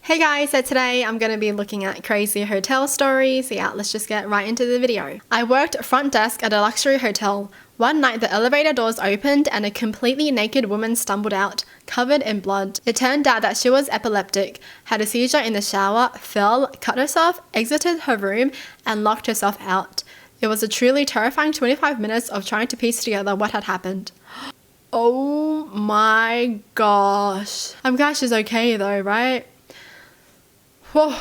Hey guys, so today I'm going to be looking at crazy hotel stories. Yeah, let's just get right into the video. I worked front desk at a luxury hotel. One night the elevator doors opened and a completely naked woman stumbled out, covered in blood. It turned out that she was epileptic, had a seizure in the shower, fell, cut herself, exited her room, and locked herself out. It was a truly terrifying 25 minutes of trying to piece together what had happened. Oh my gosh. I'm glad she's okay though, right? Whoa,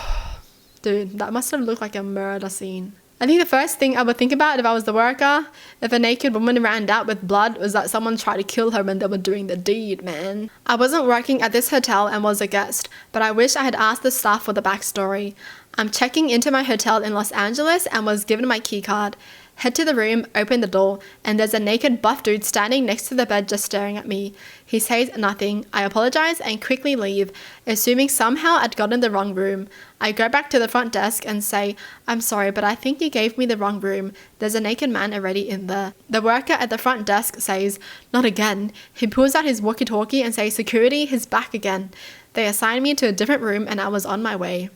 dude, that must have looked like a murder scene. I think the first thing I would think about if I was the worker, if a naked woman ran out with blood, was that someone tried to kill her when they were doing the deed, man. I wasn't working at this hotel and was a guest, but I wish I had asked the staff for the backstory. I'm checking into my hotel in Los Angeles and was given my key card. Head to the room, open the door, and there's a naked buff dude standing next to the bed just staring at me. He says nothing. I apologize and quickly leave, assuming somehow I'd gotten the wrong room. I go back to the front desk and say, "I'm sorry, but I think you gave me the wrong room. There's a naked man already in there." The worker at the front desk says, "Not again." He pulls out his walkie-talkie and says, "Security, he's back again." They assign me to a different room and I was on my way.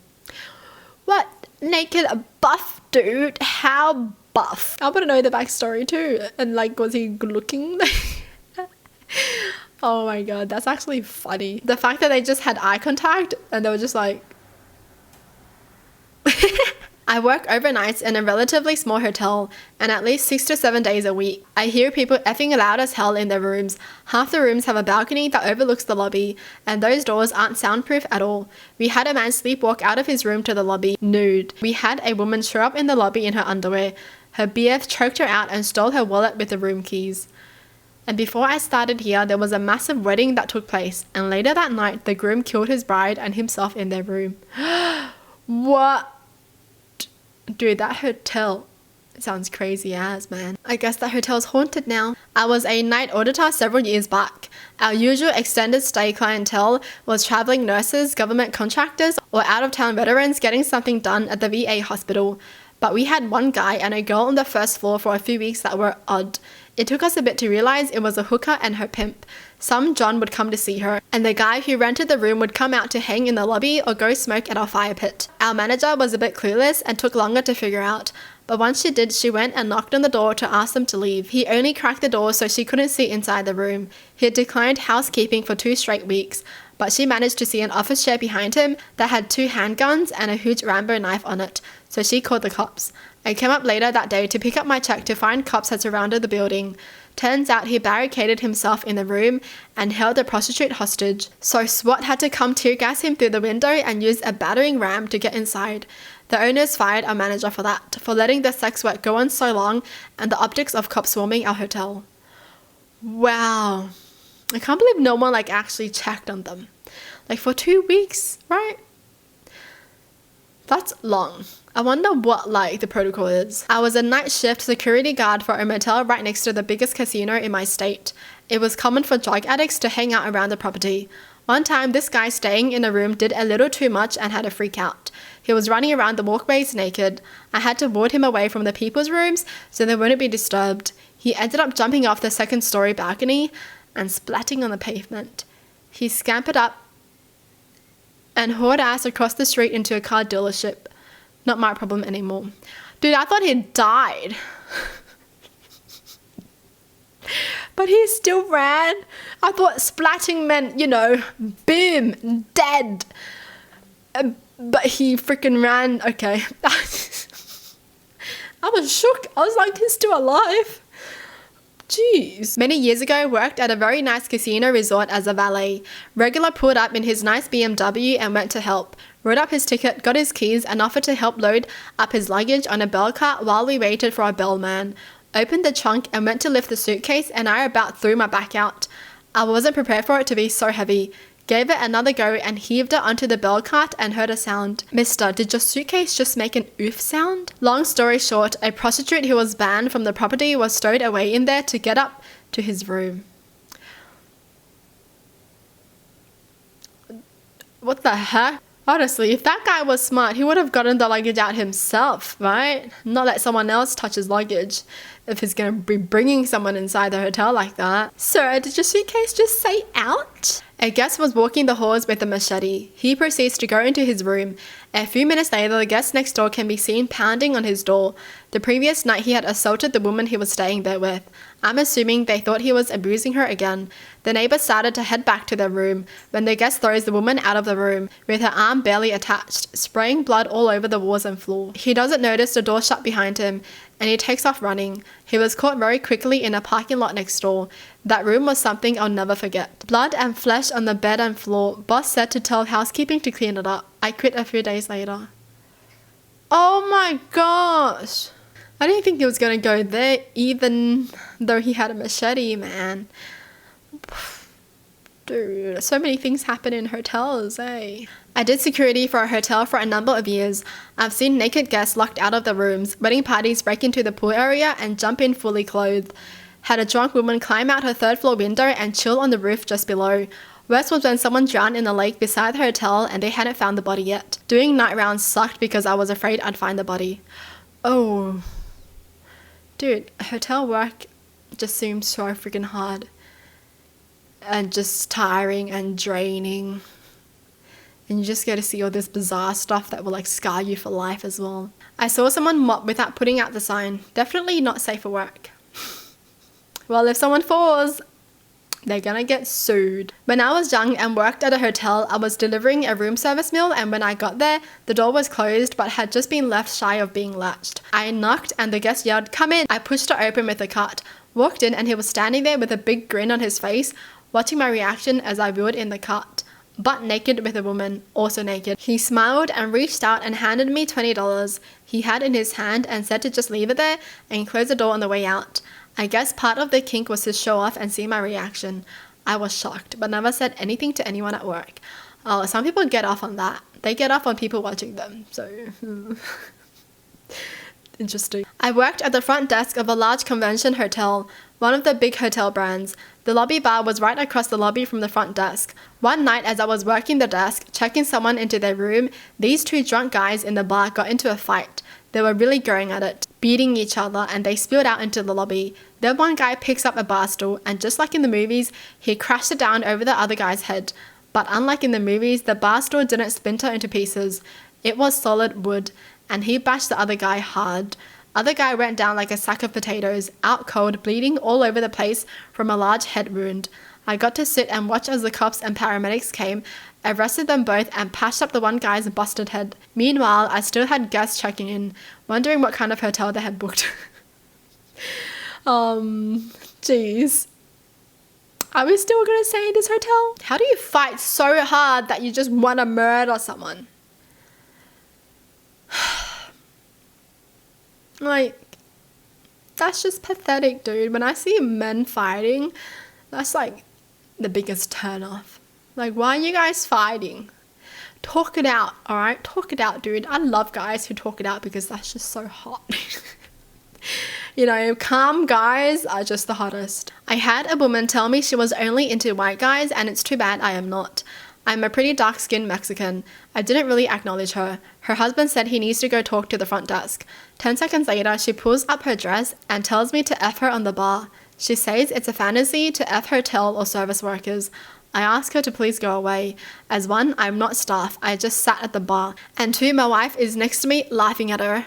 What? Naked buff dude? How buff? I want to know the backstory too. And like, was he good looking? Oh my god, that's actually funny. The fact that they just had eye contact and they were just like... I work overnights in a relatively small hotel and at least 6 to 7 days a week. I hear people effing loud as hell in their rooms. Half the rooms have a balcony that overlooks the lobby and those doors aren't soundproof at all. We had a man sleepwalk out of his room to the lobby, nude. We had a woman show up in the lobby in her underwear. Her BF choked her out and stole her wallet with the room keys. And before I started here, there was a massive wedding that took place, and later that night, the groom killed his bride and himself in their room. What? Dude, that hotel sounds crazy as, man. I guess that hotel's haunted now. I was a night auditor several years back. Our usual extended stay clientele was traveling nurses, government contractors, or out-of-town veterans getting something done at the VA hospital. But we had one guy and a girl on the first floor for a few weeks that were odd. It took us a bit to realize it was a hooker and her pimp. Some John would come to see her, and the guy who rented the room would come out to hang in the lobby or go smoke at our fire pit. Our manager was a bit clueless and took longer to figure out, but once she did, she went and knocked on the door to ask them to leave. He only cracked the door so she couldn't see inside the room. He had declined housekeeping for 2 straight weeks, but she managed to see an office chair behind him that had 2 handguns and a huge Rambo knife on it, so she called the cops. I came up later that day to pick up my check to find cops had surrounded the building. Turns out he barricaded himself in the room and held a prostitute hostage, so SWAT had to come tear gas him through the window and use a battering ram to get inside. The owners fired our manager for that, for letting the sex work go on so long and the optics of cops swarming our hotel. Wow. I can't believe no one actually checked on them. For 2 weeks, right? That's long. I wonder what the protocol is. I was a night shift security guard for a motel right next to the biggest casino in my state. It was common for drug addicts to hang out around the property. One time, this guy staying in a room did a little too much and had a freak out. He was running around the walkways naked. I had to ward him away from the people's rooms so they wouldn't be disturbed. He ended up jumping off the 2nd-story balcony and splatting on the pavement. He scampered up and hauled ass across the street into a car dealership. Not my problem anymore. Dude, I thought he died. But he still ran. I thought splatting meant, boom, dead. But he freaking ran. Okay. I was shook. I was like, he's still alive. Jeez. Many years ago, I worked at a very nice casino resort as a valet. Regular pulled up in his nice BMW and went to help. Wrote up his ticket, got his keys, and offered to help load up his luggage on a bell cart while we waited for our bellman. Opened the trunk and went to lift the suitcase, and I about threw my back out. I wasn't prepared for it to be so heavy. Gave it another go and heaved it onto the bell cart and heard a sound. "Mister, did your suitcase just make an oof sound?" Long story short, a prostitute who was banned from the property was stowed away in there to get up to his room. What the heck? Honestly, if that guy was smart, he would have gotten the luggage out himself, right? Not let someone else touch his luggage. if he's gonna be bringing someone inside the hotel like that. Sir, did your suitcase just say out? A guest was walking the halls with a machete. He proceeds to go into his room. A few minutes later, the guest next door can be seen pounding on his door. The previous night, he had assaulted the woman he was staying there with. I'm assuming they thought he was abusing her again. The neighbor started to head back to their room when the guest throws the woman out of the room with her arm barely attached, spraying blood all over the walls and floor. He doesn't notice the door shut behind him, and he takes off running. He was caught very quickly in a parking lot next door. That room was something I'll never forget. Blood and flesh on the bed and floor. Boss said to tell housekeeping to clean it up. I quit a few days later. Oh my gosh. I didn't think he was going to go there, even though he had a machete, man. Dude, so many things happen in hotels, eh? I did security for a hotel for a number of years. I've seen naked guests locked out of the rooms, wedding parties break into the pool area and jump in fully clothed. Had a drunk woman climb out her third floor window and chill on the roof just below. Worst was when someone drowned in the lake beside the hotel and they hadn't found the body yet. Doing night rounds sucked because I was afraid I'd find the body. Oh. Dude, hotel work just seems so freaking hard. And just tiring and draining. And you just get to see all this bizarre stuff that will like scar you for life as well. I saw someone mop without putting out the sign. Definitely not safe for work. Well, if someone falls, they're gonna get sued. When I was young and worked at a hotel, I was delivering a room service meal, and when I got there, the door was closed but had just been left shy of being latched. I knocked and the guest yelled, "Come in!" I pushed it open with a cart, walked in, and he was standing there with a big grin on his face, watching my reaction as I wheeled in the cart. Butt naked with a woman, also naked. He smiled and reached out and handed me $20 he had in his hand and said to just leave it there and close the door on the way out. I guess part of the kink was to show off and see my reaction. I was shocked, but never said anything to anyone at work. Oh, some people get off on that. They get off on people watching them, so... Interesting. I worked at the front desk of a large convention hotel, one of the big hotel brands. The lobby bar was right across the lobby from the front desk. One night as I was working the desk, checking someone into their room, these two drunk guys in the bar got into a fight. They were really going at it, beating each other, and they spilled out into the lobby. Then one guy picks up a bar stool, and just like in the movies, he crashed it down over the other guy's head. But unlike in the movies, the bar stool didn't splinter into pieces. It was solid wood, and he bashed the other guy hard. Other guy went down like a sack of potatoes, out cold, bleeding all over the place from a large head wound. I got to sit and watch as the cops and paramedics came, arrested them both, and patched up the one guy's busted head. Meanwhile, I still had guests checking in, wondering what kind of hotel they had booked. Jeez. Are we still gonna stay in this hotel? How do you fight so hard that you just want to murder someone? Like, that's just pathetic, dude. When I see men fighting, that's like the biggest turn off. Like, why are you guys fighting? Talk it out, alright? Talk it out, dude. I love guys who talk it out because that's just so hot. You know, calm guys are just the hottest. I had a woman tell me she was only into white guys, and it's too bad I am not. I'm a pretty dark-skinned Mexican. I didn't really acknowledge her. Her husband said he needs to go talk to the front desk. 10 seconds later, she pulls up her dress and tells me to F her on the bar. She says it's a fantasy to F hotel or service workers. I ask her to please go away. As one, I'm not staff, I just sat at the bar. And two, my wife is next to me laughing at her.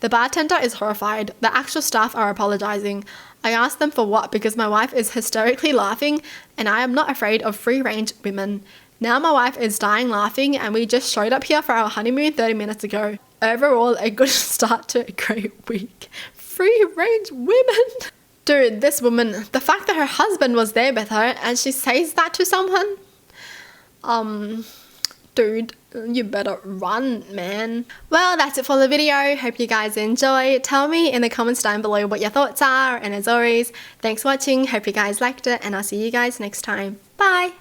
The bartender is horrified. The actual staff are apologizing. I ask them for what because my wife is hysterically laughing and I am not afraid of free-range women. Now my wife is dying laughing and we just showed up here for our honeymoon 30 minutes ago. Overall, a good start to a great week. Free-range women. Dude, this woman, the fact that her husband was there with her and she says that to someone, dude, you better run, man. Well, that's it for the video. Hope you guys enjoy. Tell me in the comments down below what your thoughts are, and as always, thanks for watching. Hope you guys liked it, and I'll see you guys next time. Bye.